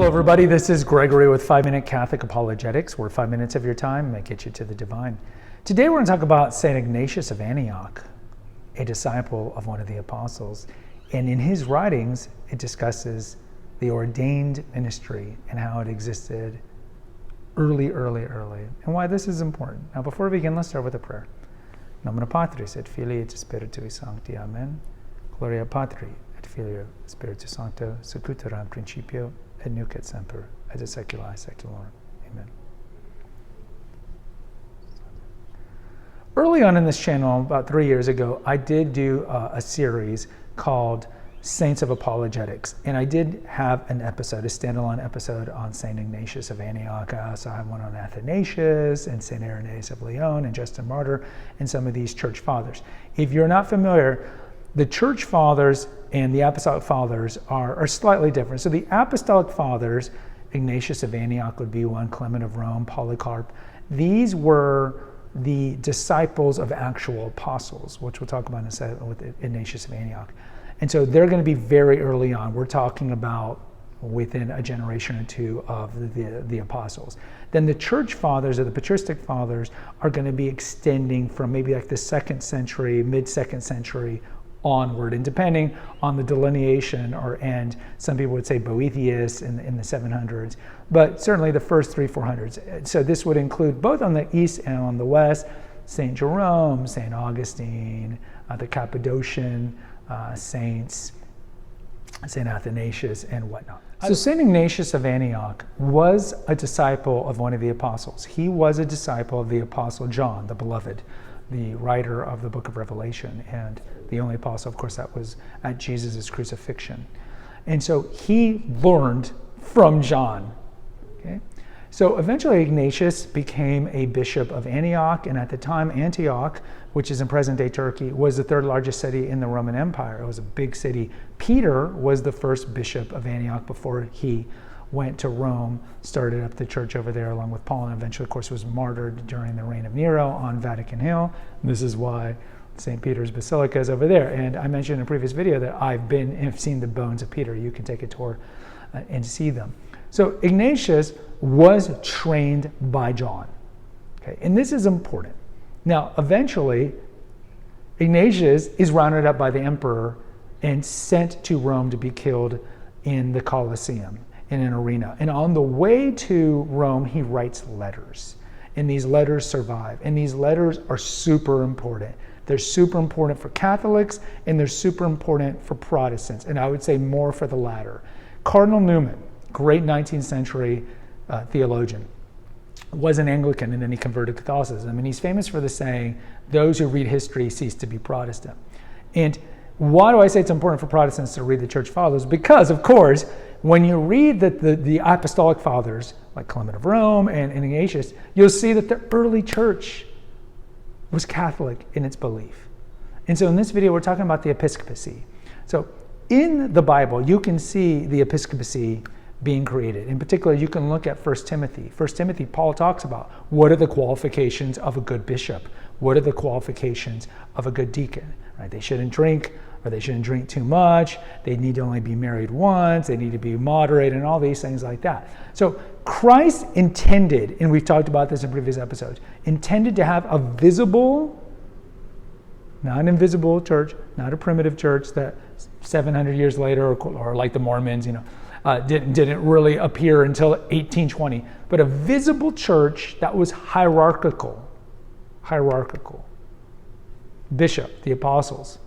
Hello everybody, this is Gregory with 5-Minute Catholic Apologetics, where 5 minutes of your time may get you to the divine. Today we're going to talk about St. Ignatius of Antioch, a disciple of one of the apostles. And in his writings, it discusses the ordained ministry and how it existed early, and why this is important. Now before we begin, let's start with a prayer. Nomine Patris et Filii et Spiritui Sancti. Amen. Gloria Patri et Filio et Spiritus Sancto, sic ut erat in principio et nunc et semper, et secula seculorum. Amen. Early on in this channel, about 3 years ago, I did do a series called Saints of Apologetics, and I did have an episode, a standalone episode on St. Ignatius of Antioch. I also have one on Athanasius and St. Irenaeus of Lyon and Justin Martyr and some of these church fathers. If you're not familiar, the church fathers and the apostolic fathers are slightly different. So the apostolic fathers, Ignatius of Antioch would be one, Clement of Rome, Polycarp. These were the disciples of actual apostles, which we'll talk about in a second with Ignatius of Antioch. And so they're going to be very early on. We're talking about within a generation or two of the apostles. Then the church fathers or the patristic fathers are going to be extending from maybe like the 2nd century, mid-2nd century onward, and depending on the delineation or end, some people would say Boethius in the 700s, but certainly the first 300-400s. So this would include both on the east and on the west, St. Jerome, St. Augustine, the Cappadocian saints, St. Athanasius, and whatnot. So St. Ignatius of Antioch was a disciple of one of the apostles. He was a disciple of the apostle John, the beloved, the writer of the book of Revelation, and the only apostle, of course, that was at Jesus' crucifixion. And so he learned from John. Okay? So eventually Ignatius became a bishop of Antioch, and at the time Antioch, which is in present-day Turkey, was the 3rd largest city in the Roman Empire. It was a big city. Peter was the first bishop of Antioch before he went to Rome, started up the church over there along with Paul, and eventually, of course, was martyred during the reign of Nero on Vatican Hill. This is why St. Peter's Basilica is over there. And I mentioned in a previous video that I've been and seen the bones of Peter. You can take a tour and see them. So Ignatius was trained by John. Okay, and this is important. Now, eventually, Ignatius is rounded up by the emperor and sent to Rome to be killed in the Colosseum, in an arena. And on the way to Rome, he writes letters. And these letters survive. And these letters are super important. They're super important for Catholics, and they're super important for Protestants. And I would say more for the latter. Cardinal Newman, great 19th century theologian, was an Anglican, and then he converted to Catholicism. And he's famous for the saying, those who read history cease to be Protestant. And why do I say it's important for Protestants to read the church fathers? Because, of course, when you read the apostolic fathers, like Clement of Rome and Ignatius, you'll see that the early church was Catholic in its belief. And so in this video, we're talking about the episcopacy. So in the Bible, you can see the episcopacy being created. In particular, you can look at 1 Timothy. 1 Timothy, Paul talks about what are the qualifications of a good bishop? What are the qualifications of a good deacon? Right? They shouldn't drink, or they shouldn't drink too much. They need to only be married once. They need to be moderate, and all these things like that. So Christ intended, and we've talked about this in previous episodes, intended to have a visible, not an invisible church, not a primitive church that 700 years later, or like the Mormons, didn't really appear until 1820, but a visible church that was hierarchical. Bishop, the apostles,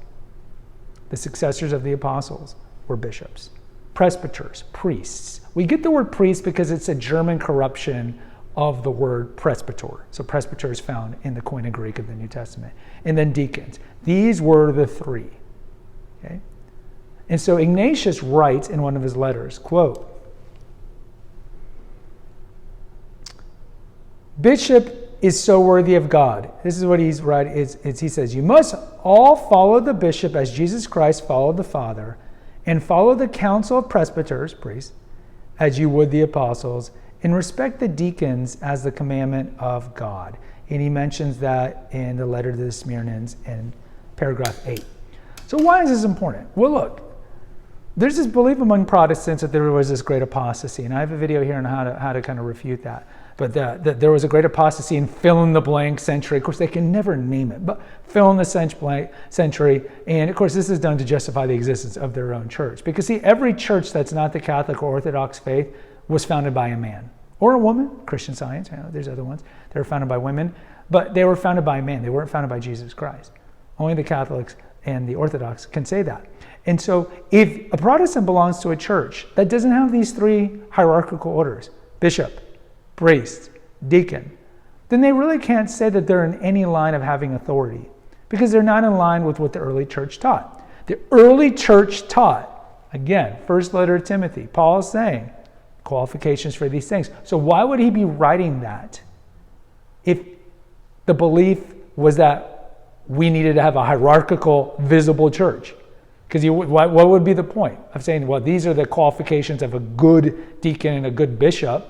the successors of the apostles were bishops. Presbyters, priests. We get the word priest because it's a German corruption of the word presbyter. So presbyter is found in the Koine Greek of the New Testament. And then deacons. These were the three. Okay? And so Ignatius writes in one of his letters, quote, "Bishop is so worthy of God." This is what he's writing. He says, "You must all follow the bishop as Jesus Christ followed the Father, and follow the council of presbyters, priests, as you would the apostles, and respect the deacons as the commandment of God." And he mentions that in the letter to the Smyrnans in paragraph 8. So why is this important? Well, look, There's this belief among Protestants that there was this great apostasy, and I have a video here on how to kind of refute that. But that there was a great apostasy in fill-in-the-blank century. Of course, they can never name it, but fill-in-the-blank century. And of course, this is done to justify the existence of their own church. Because see, every church that's not the Catholic or Orthodox faith was founded by a man or a woman. Christian Science, there's other ones. They were founded by women, but they were founded by a man. They weren't founded by Jesus Christ. Only the Catholics and the Orthodox can say that. And so if a Protestant belongs to a church that doesn't have these three hierarchical orders, bishop, priest, deacon, then they really can't say that they're in any line of having authority because they're not in line with what the early church taught. The early church taught, again, first letter of Timothy, Paul is saying qualifications for these things. So why would he be writing that if the belief was that we needed to have a hierarchical, visible church? Because what would be the point of saying, well, these are the qualifications of a good deacon and a good bishop,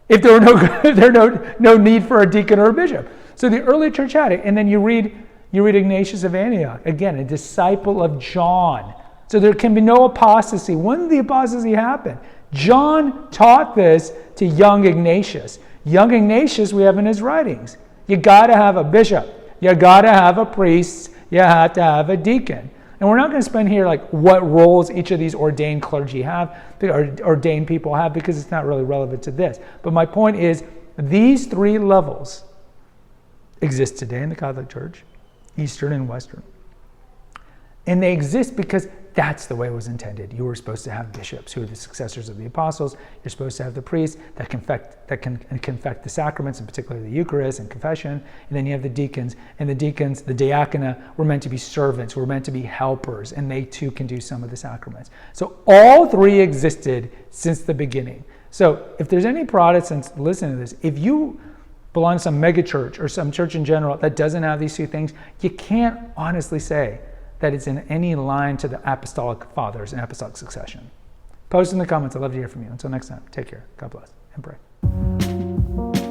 if there were no need for a deacon or a bishop? So the early church had it. And then you read Ignatius of Antioch, again, a disciple of John. So there can be no apostasy. When did the apostasy happen? John taught this to young Ignatius. Young Ignatius, we have in his writings. You got to have a bishop. You got to have a priest. You have to have a deacon. And we're not going to spend here like what roles each of these ordained clergy have, or ordained people have, because it's not really relevant to this. But my point is, these three levels exist today in the Catholic Church, Eastern and Western. And they exist because that's the way it was intended. You were supposed to have bishops who are the successors of the apostles. You're supposed to have the priests that can confect the sacraments, in particular the Eucharist and confession. And then you have the deacons. And the deacons, the diaconia, were meant to be servants, were meant to be helpers, and they too can do some of the sacraments. So all three existed since the beginning. So if there's any Protestants listening to this, if you belong to some megachurch or some church in general that doesn't have these two things, you can't honestly say that it's in any line to the apostolic fathers and apostolic succession. Post in the comments. I'd love to hear from you. Until next time, take care. God bless and pray.